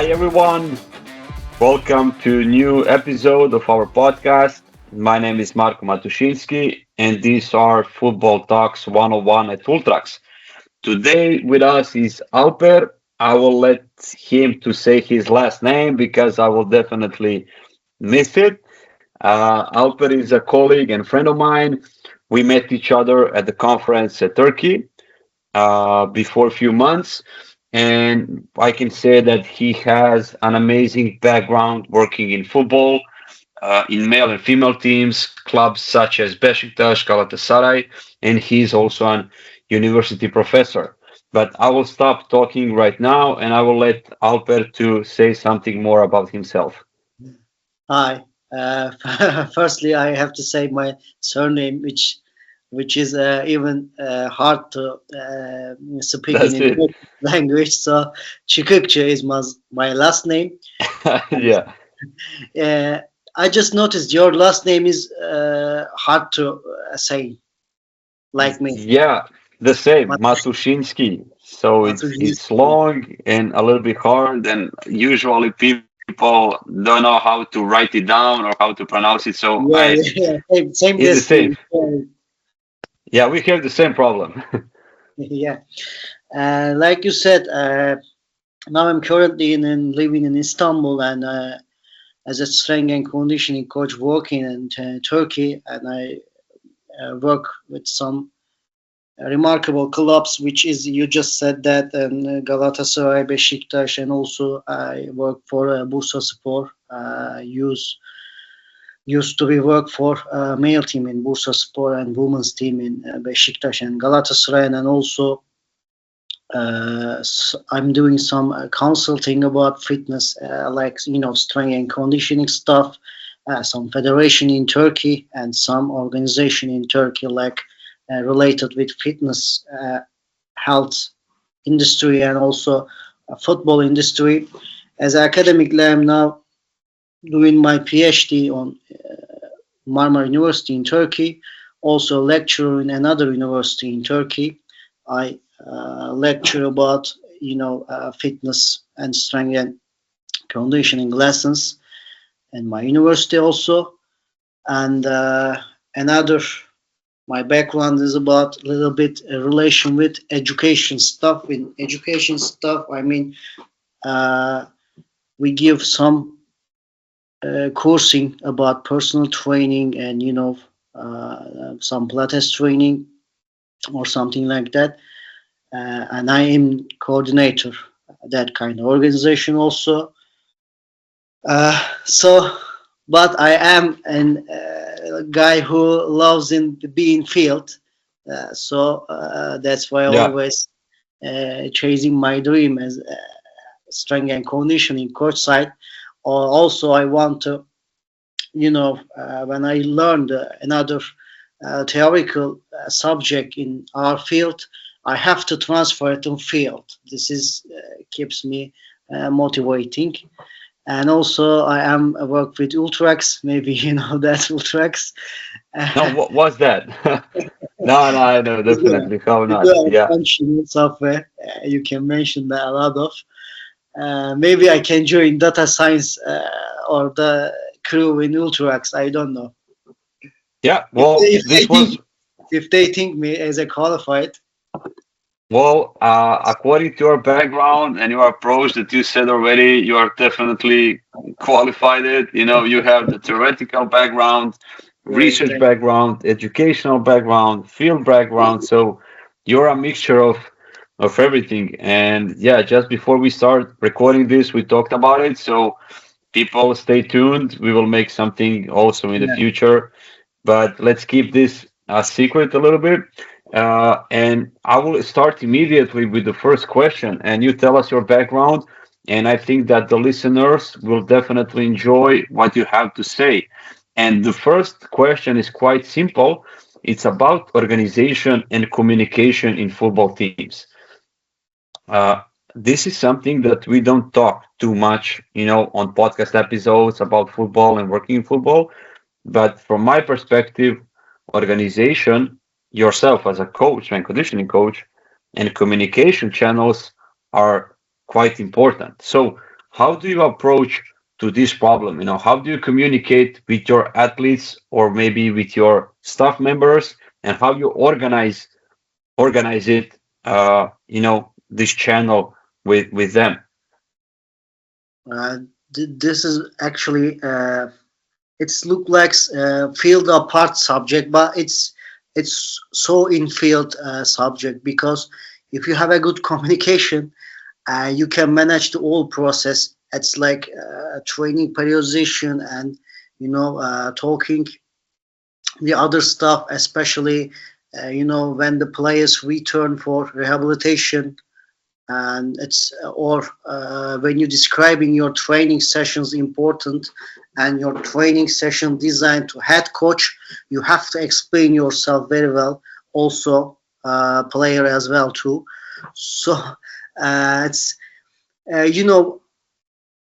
Hi everyone, welcome to a new episode of our podcast. My name is Marko Matushinsky and these are Football Talks 101 at Ultrax. Today with us is Alper. I will let him to say his last name because I will definitely miss it. Alper is a colleague and friend of mine. We met each other at the conference at Turkey before a few months. And I can say that he has an amazing background working in football, in male and female teams, clubs such as Beşiktaş, Galatasaray, and he's also an university professor. But I will stop talking right now and I will let Alper to say something more about himself. Hi. Firstly, I have to say my surname, which is even hard to speak That's in it. Turkish language. So Chikukche is my last name. Yeah, Uh, I just noticed your last name is hard to say, like me. yeah, the same, Matusz- Matushinsky. So it's Matuszewski. long and a little bit hard, and usually people don't know how to write it down or how to pronounce it. So I, Yeah, yeah, yeah. Same it's the same. destiny. Yeah, we have the same problem. Yeah. Like you said, now I'm currently living in Istanbul and as a strength and conditioning coach working in Turkey, and I work with some remarkable clubs, which is you just said that, and Galatasaray, Beşiktaş, and also I work for Bursaspor. Used to be work for male team in Bursaspor and women's team in Beşiktaş and Galatasaray, and also I'm doing some consulting about fitness, like strength and conditioning stuff, some federation in Turkey and some organization in Turkey, like related with fitness, health industry, and also football industry. As academically, I'm now doing my PhD on Marmara University in Turkey, also lecturer in another university in Turkey. I lecture about fitness and strength and conditioning lessons in my university also. And another my background is about a little bit a relation with education stuff. In education stuff, I mean, uh, we give some coursing about personal training and some Pilates training or something like that. And I am coordinator that kind of organization also. So, but I am a guy who loves in being field. That's why I Yeah, always chasing my dream as strength and conditioning coach side. Or also, I want to, when I learned another theoretical subject in our field, I have to transfer it to field. This is keeps me motivating. And also, I am work with Ultrax. Maybe you know that Ultrax. no, what was that? No, no, I know It's definitely. How it's not? a Yeah, functional software. You can mention that a lot of. Maybe I can join data science or the crew in Ultrax. I don't know. yeah. If they, Well, if they this think was if they think me as a qualified, well, according to your background and your approach that you said already, you are definitely qualified. It, you have the theoretical background, yeah, research exactly. background, educational background, field background. So you're a mixture of everything. And yeah, just before we start recording this, we talked about it. So people, stay tuned. We will make something also in the Yeah, future, but let's keep this a secret a little bit. And I will start immediately with the first question, and you tell us your background. And I think that the listeners will definitely enjoy what you have to say. And the first question is quite simple. It's about organization and communication in football teams. Uh, this is something that we don't talk too much, on podcast episodes about football and working in football. But from my perspective, organization, yourself as a coach and conditioning coach, and communication channels are quite important. So, how do you approach to this problem? How do you communicate with your athletes or maybe with your staff members, and how you organize it, this channel with them? Uh, this is actually it's look like field apart subject, but it's so in field subject because if you have a good communication, you can manage the whole process. It's like training periodization and talking the other stuff, especially when the players return for rehabilitation, and it's or when you're describing your training sessions important and your training session designed to head coach, you have to explain yourself very well. Also, player as well too. So it's you know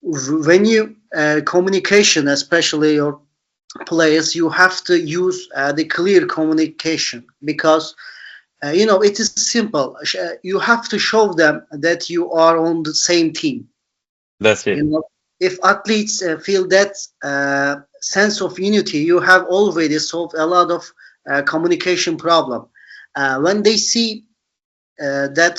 when you communication, especially your players, you have to use the clear communication because it is simple. You have to show them that you are on the same team. That's You it. know, if athletes feel that sense of unity, you have already solved a lot of communication problem. When they see that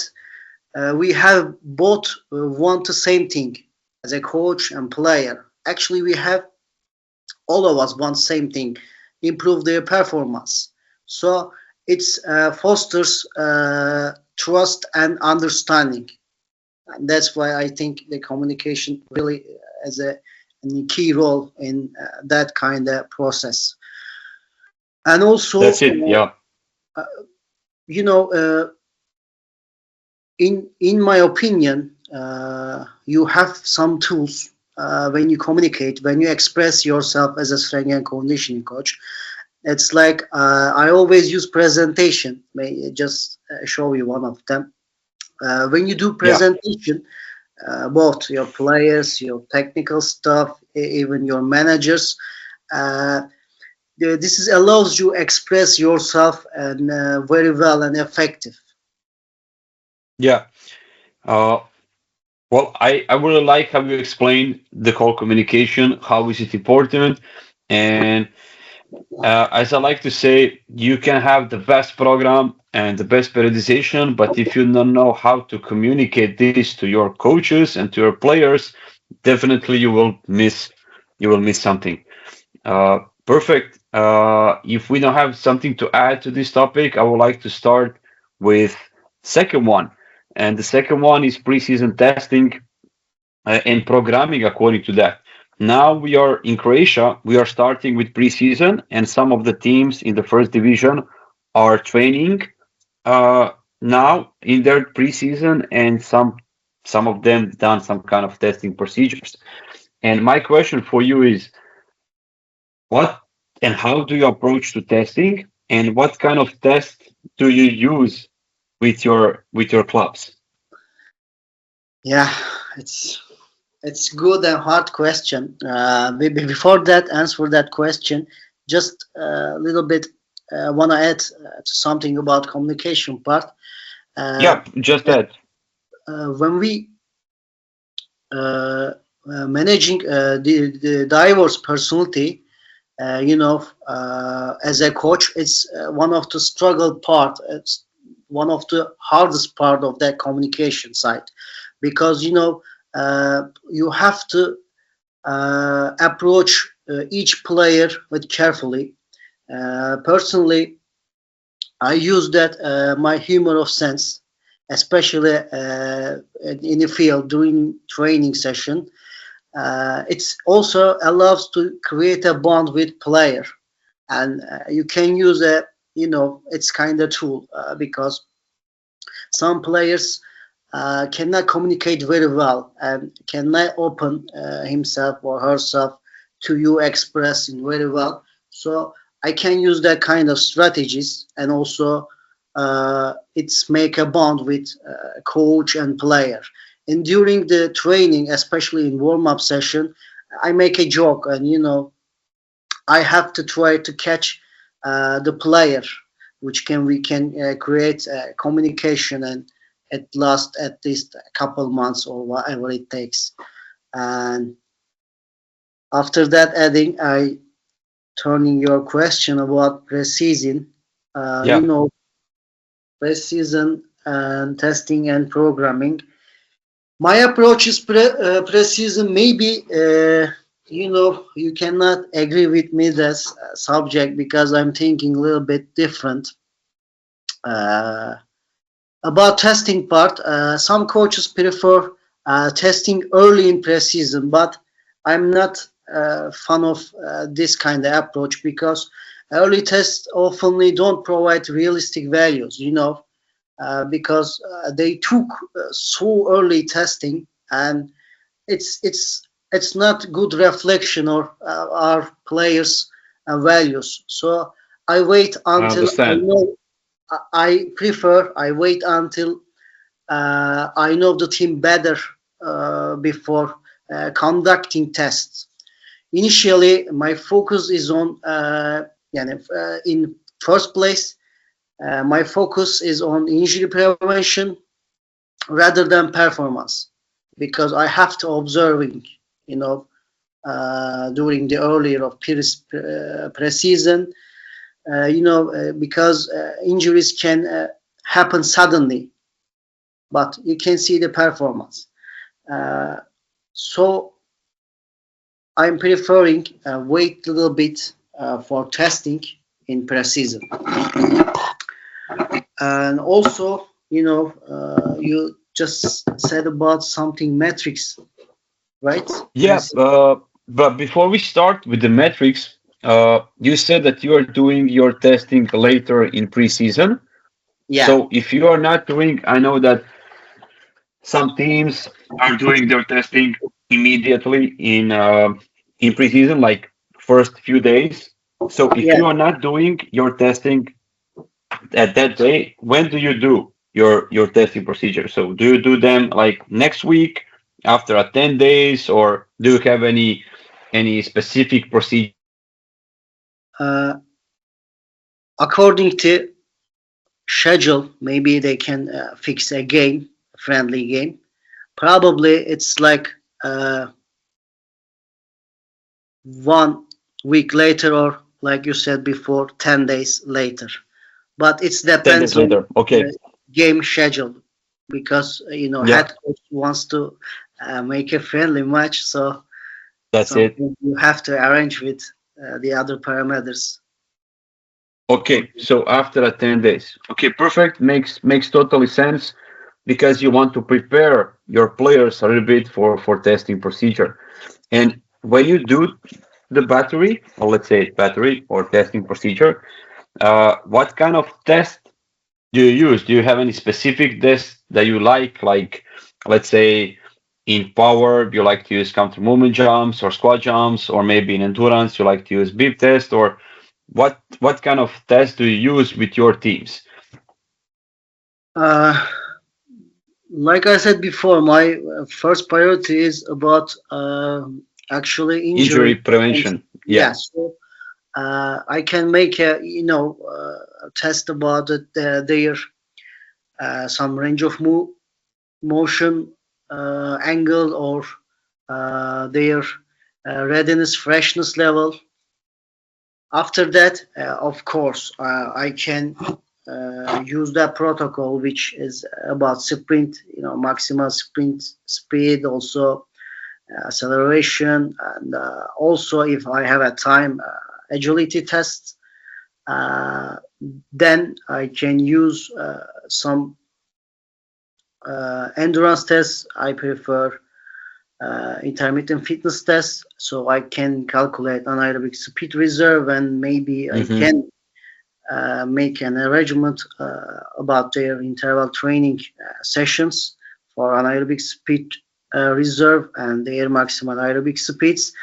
we have both want the same thing as a coach and player. Actually, we have all of us want same thing, improve their performance. So it's fosters trust and understanding. And that's why I think the communication really has a key role in that kind of process. And also, That's it. Yeah. you know, in my opinion, you have some tools when you communicate, when you express yourself as a strength and conditioning coach. It's like I always use presentation. May just show you one of them. When you do Yeah. presentation, both your players, your technical staff, even your managers, uh, this is allows you express yourself and very well and effective. Yeah. Uh, well, I really like how you explain the whole communication, how is it important, and as I like to say, you can have the best program and the best periodization, but if you don't know how to communicate this to your coaches and to your players, definitely you will miss something. Perfect. If we don't have something to add to this topic, I would like to start with second one, and the second one is preseason testing and programming according to that. Now we are in Croatia. We are starting with preseason, and some of the teams in the first division are training uh, now in their preseason, and some of them done some kind of testing procedures. And my question for you is, what and how do you approach to testing, and what kind of test do you use with your clubs? Yeah, it's it's good and hard question. Before that, answer that question, just a little bit want to add to something about communication part. Uh, Yeah, just that. when we managing the diverse personality, as a coach, it's one of the struggle part. It's one of the hardest part of that communication side because you have to approach each player with carefully. Personally, I use that my humor of sense, especially in the field during training session. It's also allows to create a bond with player, and you can use a it's kind of tool because some players cannot communicate very well and cannot open himself or herself to you expressing very well. So I can use that kind of strategies and also it's make a bond with coach and player. And during the training, especially in warm up session, I make a joke and I have to try to catch the player, which can we can create communication and it lasts at least a couple months or whatever it takes. And after that, adding, I turning your question about preseason. Yeah. Preseason and testing and programming. My approach is preseason. Maybe you cannot agree with me this subject because I'm thinking a little bit different. Uh, About testing part, some coaches prefer testing early in preseason, but I'm not a fan of this kind of approach because early tests often don't provide realistic values, because they took so early testing, and it's not good reflection of our players' values. So I wait I until I understand. know. I wait until I know the team better before conducting tests. Initially, my focus is on, in first place, my focus is on injury prevention rather than performance because I have to observing, you know, during the earlier of pre-season, because injuries can happen suddenly, but you can see the performance. Uh, so I'm preferring wait a little bit for testing in preseason, and also you just said about something metrics, right? Yeah, but before we start with the metrics, you said that you are doing your testing later in preseason. Yeah, So if you are not doing, I know that some teams are doing their testing immediately in preseason, like first few days. So if yeah. you are not doing your testing at that day, when do you do your testing procedure? So do you do them like next week after a 10 days, or do you have any specific procedure that you use? Uh, According to schedule, maybe they can fix a game, a friendly game. Probably it's like uh, 1 week later, or like you said before, 10 days later. But it 10 days depends on later. Okay, game schedule because yeah, head coach wants to make a friendly match, so that's it. something you have to arrange with the other parameters. Okay, so after a 10 days. Okay, perfect. Makes totally sense because you want to prepare your players a little bit for testing procedure. And when you do the battery, or let's say battery or testing procedure, what kind of test do you use? Do you have any specific test that you like? Like, let's say in power, you like to use counter movement jumps or squat jumps, or maybe in endurance, you like to use beep test, or what kind of test do you use with your teams? Uh, like I said before, my first priority is about actually injury Injury prevention. prevention. Yeah. Yeah, so I can make a test about their some range of motion, angle, or their readiness freshness level. After that, of course, I can use that protocol, which is about sprint, maximal sprint speed, also acceleration, and also if I have a time, agility tests. Uh, then I can use some endurance tests. I prefer intermittent fitness tests, so I can calculate anaerobic speed reserve, and maybe I Hmm. can make an arrangement about their interval training sessions for anaerobic speed reserve and their maximum aerobic speeds.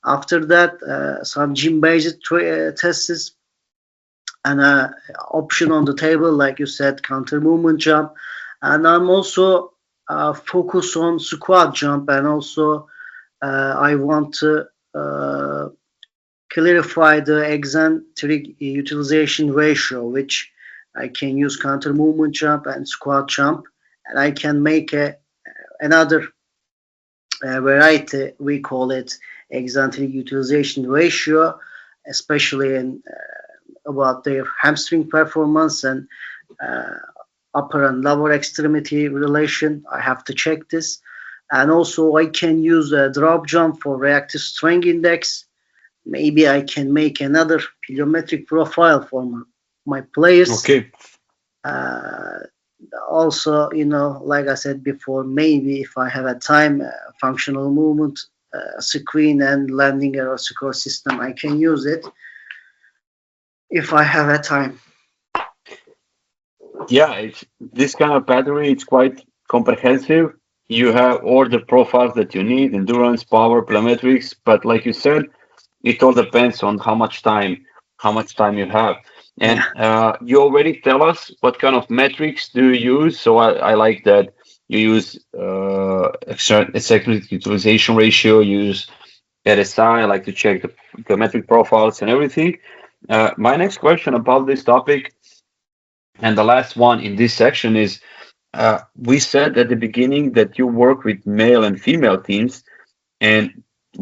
After that, some gym-based tests and option on the table, like you said, counter movement jump, and I'm also focus on squat jump, and also I want to clarify the eccentric utilization ratio, which I can use counter movement jump and squat jump, and I can make another variety. We call it eccentric utilization ratio, especially in about their hamstring performance and uh, upper and lower extremity relation. I have to check this. And also I can use a drop jump for reactive strength index. Maybe I can make another plyometric profile for my players. Okay. Uh, Also, like I said before, maybe if I have a time, functional movement screen and landing error score system, I can use it if I have a time. Yeah, it's this kind of battery. It's quite comprehensive. You have all the profiles that you need: endurance, power, plyometrics. But like you said, it all depends on how much time you have. And Yeah. you already tell us what kind of metrics do you use. So I like that you use executive utilization ratio, you use RSI. I like to check the metric profiles and everything. My next question about this topic and the last one in this section is we said at the beginning that you work with male and female teams. And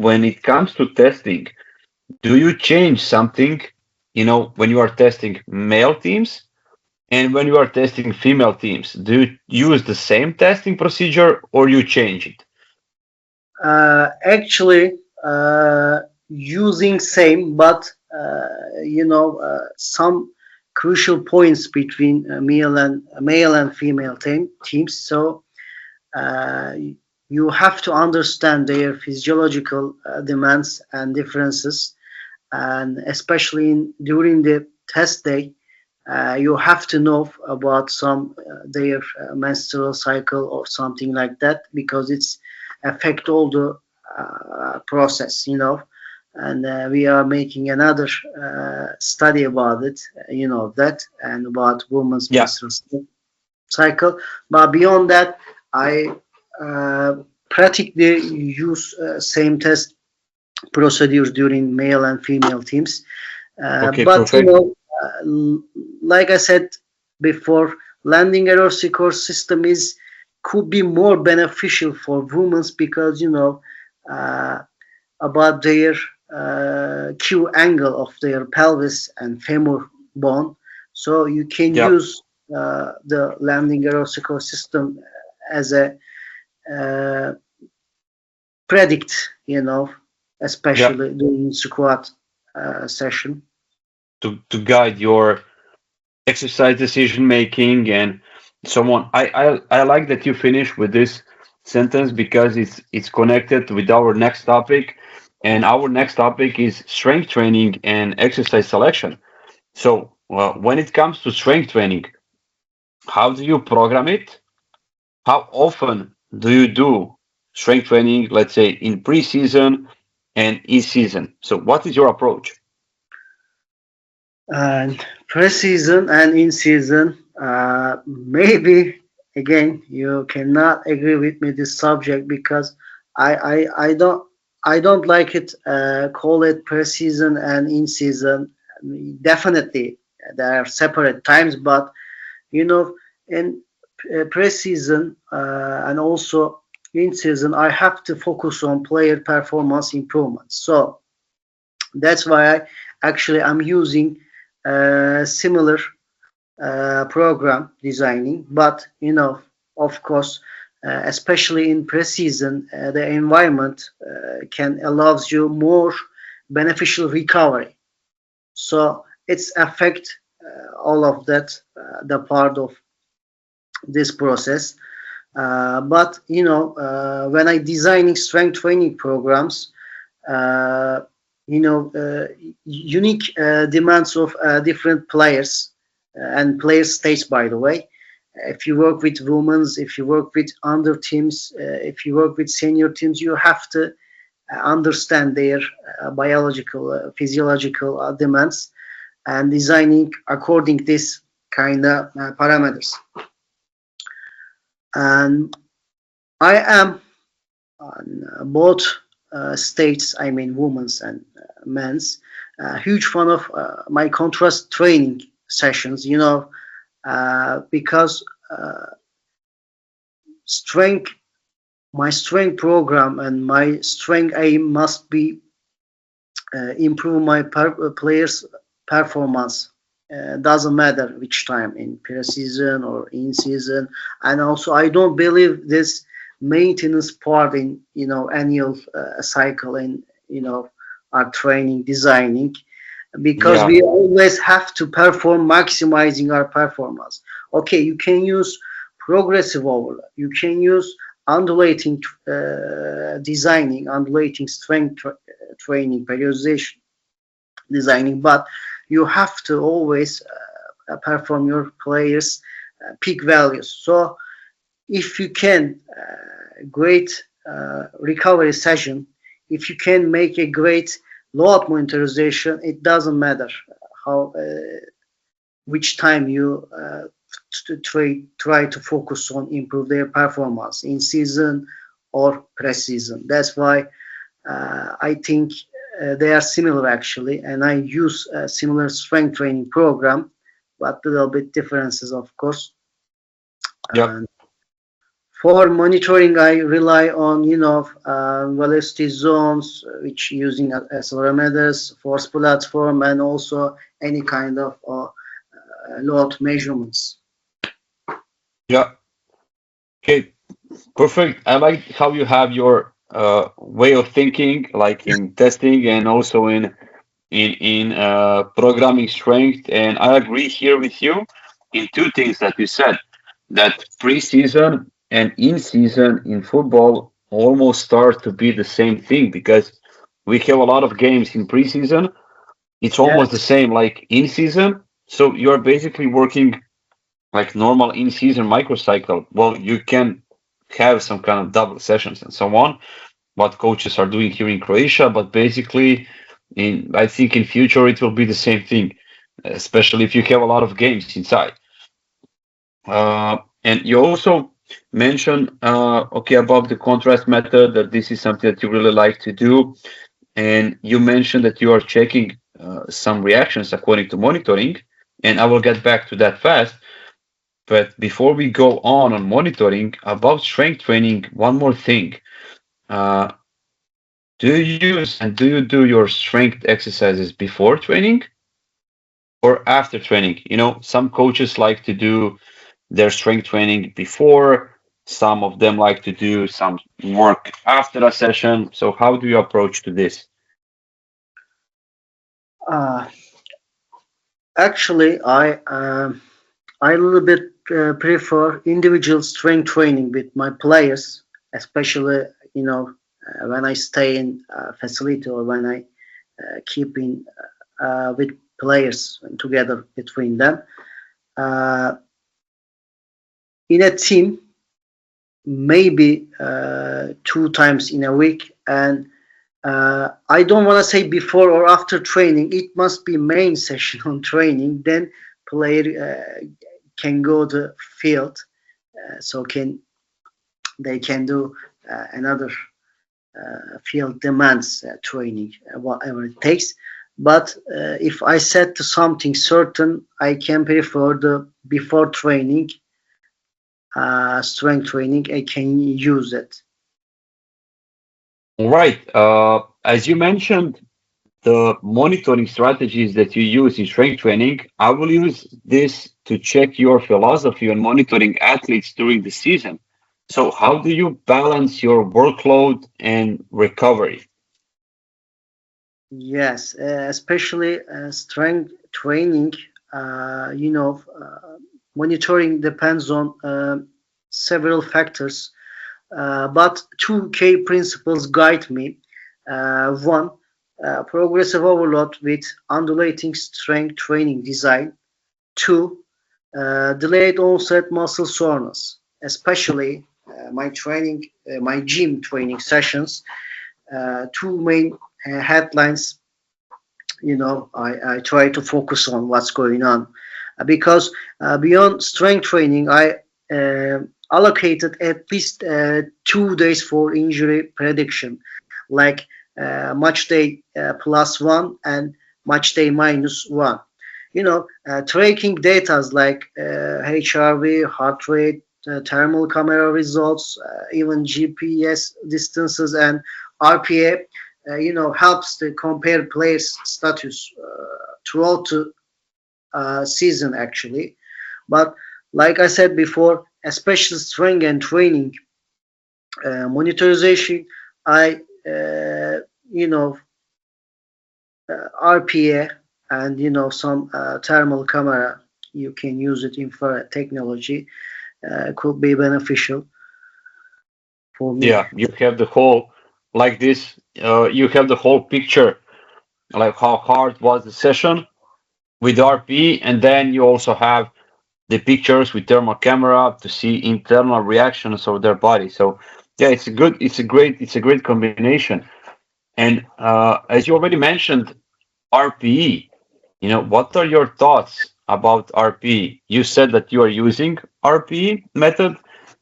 when it comes to testing, do you change something, when you are testing male teams and when you are testing female teams? Do you use the same testing procedure or you change it? Actually, using same, but some crucial points between male and female teams. So uh, you have to understand their physiological demands and differences, and especially during the test day, you have to know about some their menstrual cycle or something like that, because it's affect all the process, and we are making another study about it, that, and about women's Yeah. menstrual cycle. But beyond that, I uh, practically use same test procedures during male and female teams. Okay, But perfect. like I said before, landing error score system is could be more beneficial for women, because uh, about their Q angle of their pelvis and femur bone. So you can Yeah. use the landing error score system as a uh, predict, Yeah. especially during squat session. To guide your exercise decision making and so on. I like that you finish with this sentence because it's connected with our next topic, and our next topic is strength training and exercise selection. So when it comes to strength training, how do you program it? How often do you do strength training, let's say in preseason and in season? So what is your approach? And pre-season and in season, maybe again you cannot agree with me this subject, because I don't like it. Call it pre-season and in season. Definitely, there are separate times, but in pre-season and also in season, I have to focus on player performance improvement. So that's why I'm using similar program designing, but of course, especially in preseason, the environment can allows you more beneficial recovery. So it's affect all of that, the part of this process. But when I designing strength training programs, uh, unique demands of different players and player states, by the way. If you work with women's, if you work with under teams, if you work with senior teams, you have to understand their biological, physiological demands, and designing according this kind of parameters. And I am on both states, I mean women's and men's, huge fan of my contrast training sessions, because strength my strength program and my strength aim must be improve my players' performance. Doesn't matter which time in pre-season or in season, and also I don't believe this maintenance part in annual cycle in our training designing because Yeah, we always have to perform maximizing our performance. Okay, you can use progressive overload, you can use undulating designing, undulating strength training, periodization designing, but you have to always perform your players peak values. So if you can great recovery session, if you can make a great load monitorization, it doesn't matter how which time you try to focus on improve their performance in season or pre-season. That's why I think they are similar actually, and I use a similar strength training program, but a little bit differences, of course. yeah, And for monitoring, I rely on velocity zones, which using accelerometers, force platform, and also any kind of load measurements. yeah. Okay, perfect. I like how you have your way of thinking, like in testing and also in programming strength. And I agree here with you in two things that you said, that preseason and in season in football almost start to be the same thing because we have a lot of games in preseason. It's almost the Yes, same like in season. So you're basically working like normal in season microcycle. Well, you can have some kind of double sessions and so on, what coaches are doing here in Croatia, but basically, in I think in future it will be the same thing, especially if you have a lot of games inside. And you also mentioned, okay, about the contrast method, that this is something that you really like to do, and you mentioned that you are checking some reactions according to monitoring, and I will get back to that fast. But before we go on monitoring about strength training, one more thing. Uh, Do you use and do you do your strength exercises before training or after training? You know, some coaches like to do their strength training before, some of them like to do some work after a session. So how do you approach to this? uh, actually, I a little bit prefer individual strength training with my players, especially when I stay in facility or when I keep in with players together between them. Uh, in a team, maybe 2 times in a week, and I don't want to say before or after training. It must be main session on training. Then player can go to field, so can they can do another field demands training, whatever it takes. But if I set to something certain, I can prefer the before training strength training. I can use it. All right. As you mentioned, the monitoring strategies that you use in strength training, I will use this to check your philosophy on monitoring athletes during the season. So, how do you balance your workload and recovery? Yes, especially strength training. Monitoring depends on several factors, but two key principles guide me. One, progressive overload with undulating strength training design. Two, delayed onset muscle soreness, especially my gym training sessions. Two main headlines. I try to focus on what's going on because beyond strength training, I allocated at least 2 days for injury prediction, like match day +1 and match day -1. Tracking data like HRV, heart rate, thermal camera results, even GPS distances and RPA, helps to compare players' status throughout the season actually. But like I said before, especially strength and training monitorization, I you know RPA and some thermal camera. You can use it infrared technology. Could be beneficial for me. Yeah, you have the whole like this. You have the whole picture, like how hard was the session with RP, and then you also have the pictures with thermal camera to see internal reactions of their body. So yeah, it's a great combination. And as you already mentioned, RPE. What are your thoughts about RPE? You said that you are using RPE method,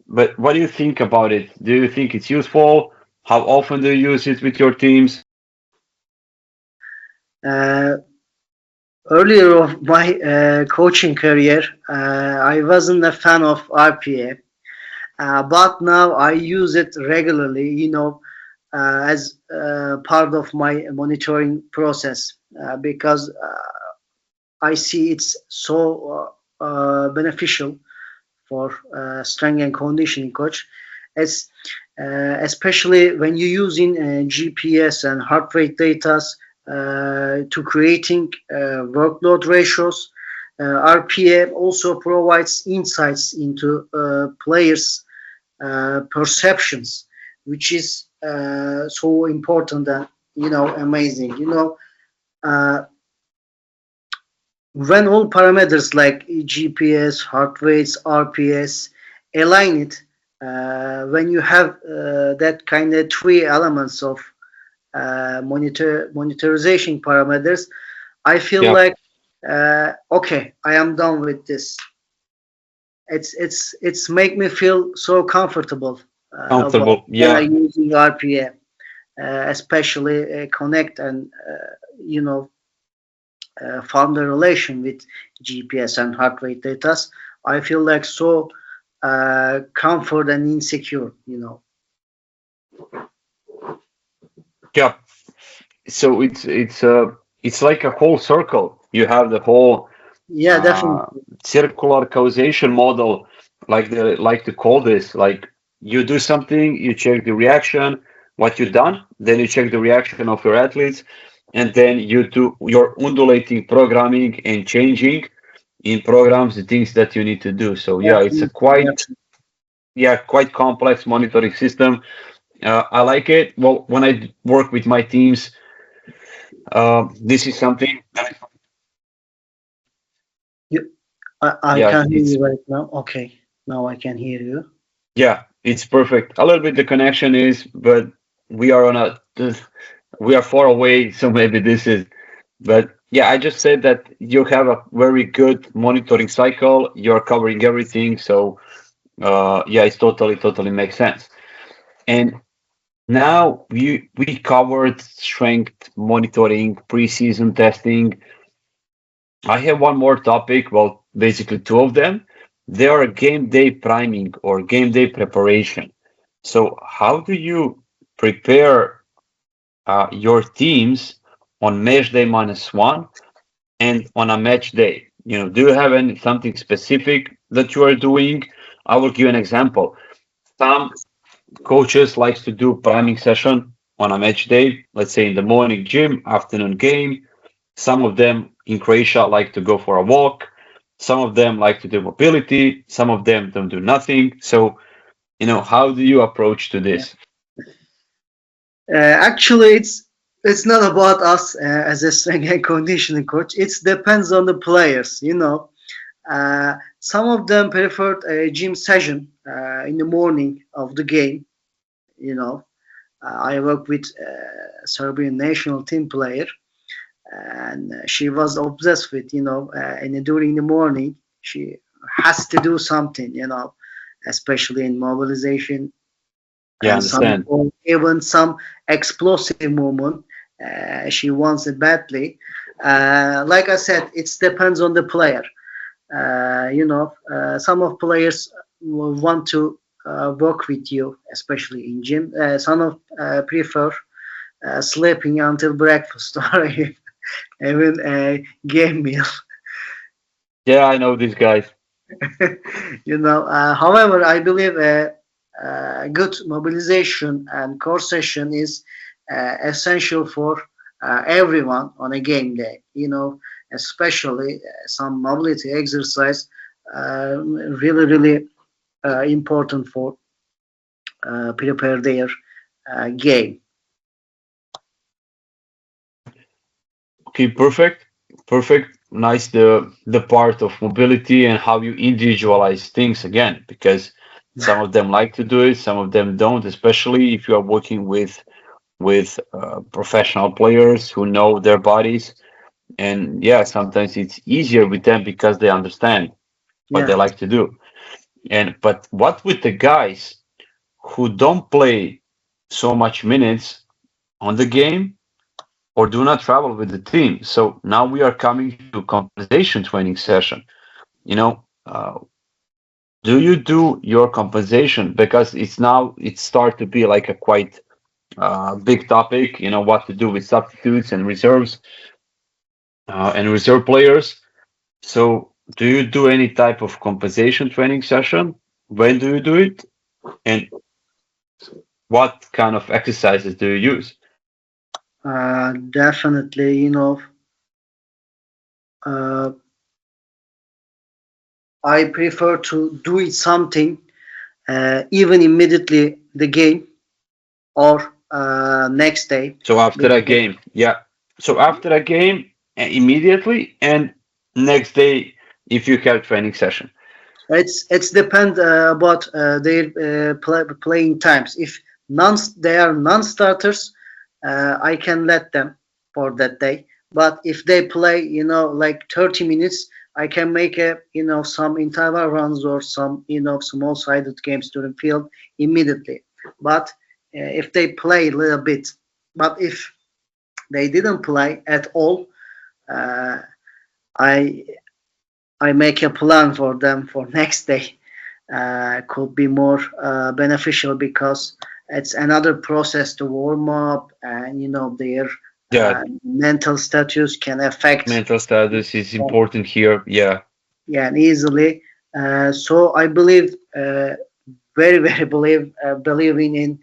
but what do you think about it? Do you think it's useful? How often do you use it with your teams? Uh, Earlier of my coaching career, I wasn't a fan of RPA, but now I use it regularly, as part of my monitoring process because I see it's so beneficial for strength and conditioning coach. It's especially when you're using GPS and heart rate data to creating workload ratios. RPA also provides insights into players' perceptions, which is so important and amazing. Uh, when all parameters like GPS, heart rates, RPS align it, when you have that kind of three elements of monitorization parameters, I feel Yeah, like okay, I am done with this. It's make me feel so comfortable about comfortable. when I Yeah, using RPA, especially connect and form the relation with GPS and heart rate data. I feel like so comfort and insecure. yeah. So it's like a whole circle. You have the whole Yeah, uh, definitely. circular causation model, like they like to call this. Like you do something, you check the reaction, what you done, then you check the reaction of your athletes, and then you do your undulating programming and changing in programs the things that you need to do. So yeah, it's a Definitely, quite definitely. yeah quite complex monitoring system. I like it. Well, when I work with my teams, this is something that You, I yeah can hear it's you right now. Okay, now I can hear you. yeah, it's perfect. A little bit the connection is, but we are on a we are far away, so maybe this is. But yeah, I just said that you have a very good monitoring cycle. You're covering everything, so yeah, it's totally makes sense. And now we covered strength monitoring, preseason testing. I have one more topic. Well, basically two of them. They are game day priming or game day preparation. So, how do you prepare your teams on match day -1 and on a match day? Do you have any something specific that you are doing? I will give an example. Some coaches likes to do priming session on a match day, let's say in the morning gym, afternoon game. Some of them in Croatia like to go for a walk. Some of them like to do mobility. Some of them don't do nothing. So, how do you approach to this? Actually, it's not about us as a strength and conditioning coach. It depends on the players. Some of them preferred a gym session in the morning of the game. You know, I work with Serbian national team player, and she was obsessed with and during the morning she has to do something. Especially in mobilization Yeah, and some understand. or even some explosive movement. She wants it badly. Like I said, it depends on the player. Some of players. want to work with you, especially in gym. Some of prefer sleeping until breakfast or even a game meal. Yeah, I know these guys. However, I believe a good mobilization and core session is essential for everyone on a game day. Especially some mobility exercise, really important for prepare their game. Okay, perfect. Perfect. Nice the part of mobility and how you individualize things again, because some of them like to do it, some of them don't, especially if you are working with professional players who know their bodies. And yeah, sometimes it's easier with them because they understand what Yeah. they like to do. And but what with the guys who don't play so much minutes on the game or do not travel with the team? So now we are coming to compensation training session. You know, do you do your compensation because it start to be like a quite big topic. You know what to do with substitutes and reserve players. So do you do any type of compensation training session? When do you do it? And what kind of exercises do you use? Definitely, uh, I prefer to do it something even immediately the game or next day. So after a Because game, yeah. So after a game, immediately, and next day, if you have training session. it's depend about their playing times. If they are non-starters, I can let them for that day. But if they play, like 30 minutes, I can make some interval runs or some small-sided games to the field immediately. But if they play a little bit, but if they didn't play at all, uh, I I make a plan for them for next day. Could be more beneficial because it's another process to warm up, and their Yeah, mental status can affect, mental status is important here. Yeah, yeah, and easily. So I believe, very believing in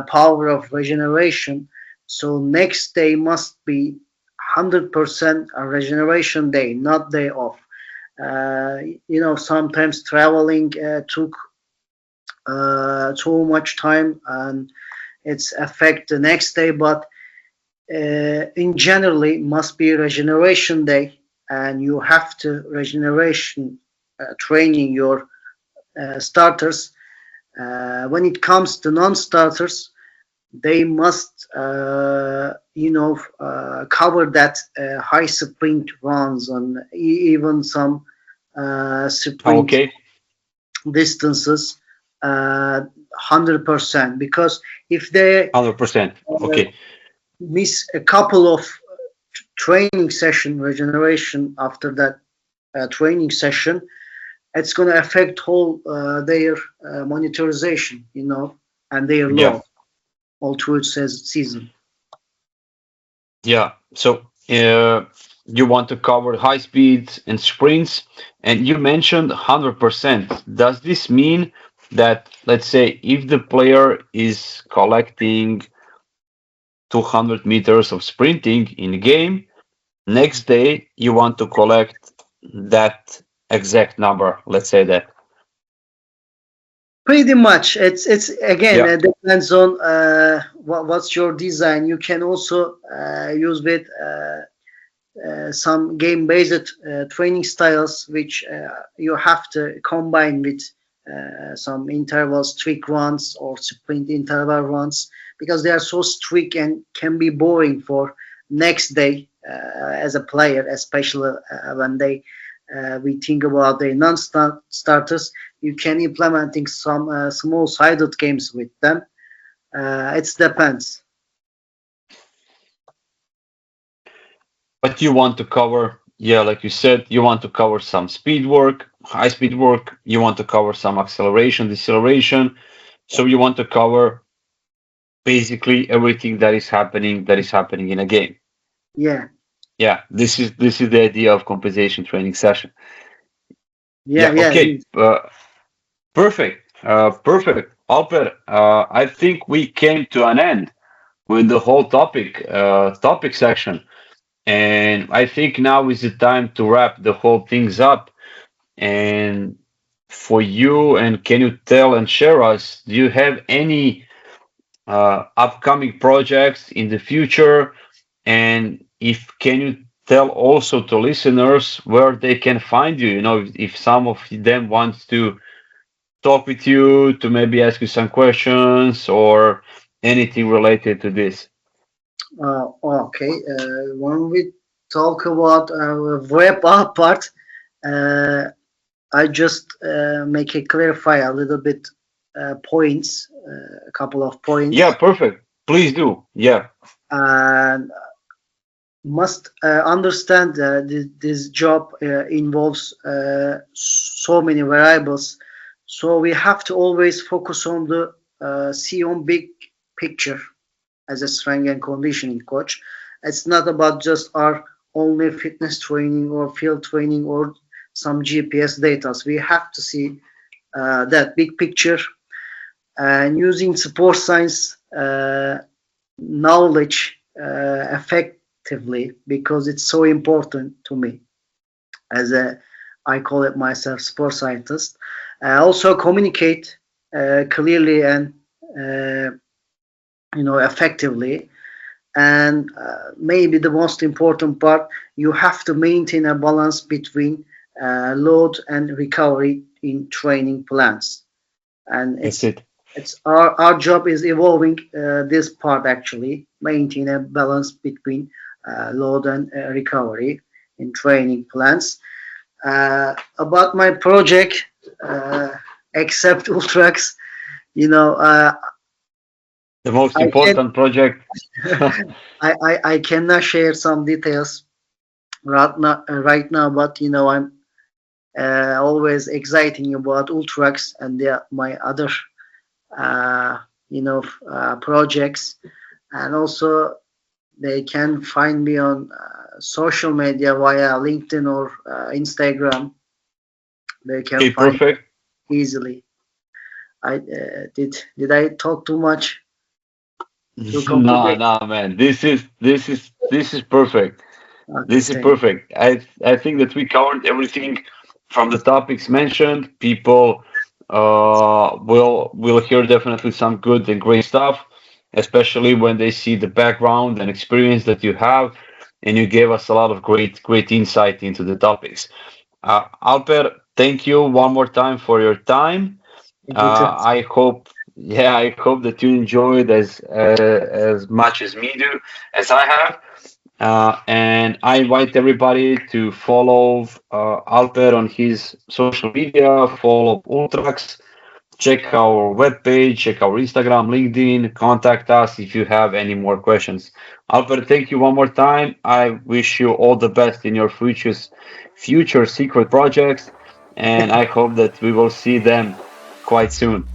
power of regeneration. So next day must be 100% a regeneration day, not day off. Uh, Sometimes traveling took too much time and it's affect the next day, but in generally must be regeneration day, and you have to regeneration training your starters. When it comes to non-starters, they must cover that high sprint runs and even some sprint okay, distances 100%, because if they 100%. uh, Okay, miss a couple of training session regeneration after that training session, it's going to affect whole their monetization, and their yeah, load all through its season. yeah. So you want to cover high speeds and sprints, and you mentioned 100%. Does this mean that, let's say, if the player is collecting 200 meters of sprinting in a game, next day you want to collect that exact number, let's say that. Pretty much, it's again, Yeah, it depends on what's your design. You can also use with some game-based training styles, which you have to combine with some interval strict runs or sprint interval runs, because they are so strict and can be boring for next day as a player, especially when we think about the non-starters. You can implementing some small-sided games with them. It depends. but you want to cover, yeah, like you said, you want to cover some speed work, high speed work, you want to cover some acceleration, deceleration. So you want to cover basically everything that is happening in a game. Yeah, Yeah, this is the idea of compensation training session. yeah, Yeah, yeah. It okay. is. Perfect. Perfect. Alper, I think we came to an end with the whole topic section. And I think now is the time to wrap the whole things up. And for you, and can you tell and share us, do you have any upcoming projects in the future? And if can you tell also to listeners where they can find you? You know, if some of them wants to talk with you, to maybe ask you some questions or anything related to this. Okay. When we talk about wrap up part, uh, I just make it clarify a little bit points, a couple of Yeah, points, perfect. Please do. Yeah, and must understand that this job involves so many variables. So we have to always focus on the see on big picture as a strength and conditioning coach. It's not about just our only fitness training or field training or some GPS data. We have to see that big picture and using sports science knowledge effectively because it's so important to me as a I call it myself sports scientist. Also communicate clearly and uh, effectively. And maybe the most important part, you have to maintain a balance between load and recovery in training plans. And that's it's it. it's our job is evolving this part actually, maintain a balance between load and recovery in training plans. About my project, uh, except Ultrax, you know, The most I can important project. I cannot share some details right now, but I'm always exciting about Ultrax and my other uh, projects, and also they can find me on social media via LinkedIn or Instagram. They can Okay, find perfect. me easily. I did I talk too much too No, complicated? no, man. This is perfect. Okay, This is thank you. perfect. I think that we covered everything from the topics mentioned. People will hear definitely some good and great stuff, especially when they see the background and experience that you have, and you gave us a lot of great insight into the topics. Alper, thank you one more time for your time. Thank you too. I hope, yeah, I hope that you enjoyed as much as me do, as I have. And I invite everybody to follow Alper on his social media, follow Ultrax, check our webpage, check our Instagram, LinkedIn, contact us if you have any more questions. Alper, thank you one more time. I wish you all the best in your future secret projects, and I hope that we will see them quite soon.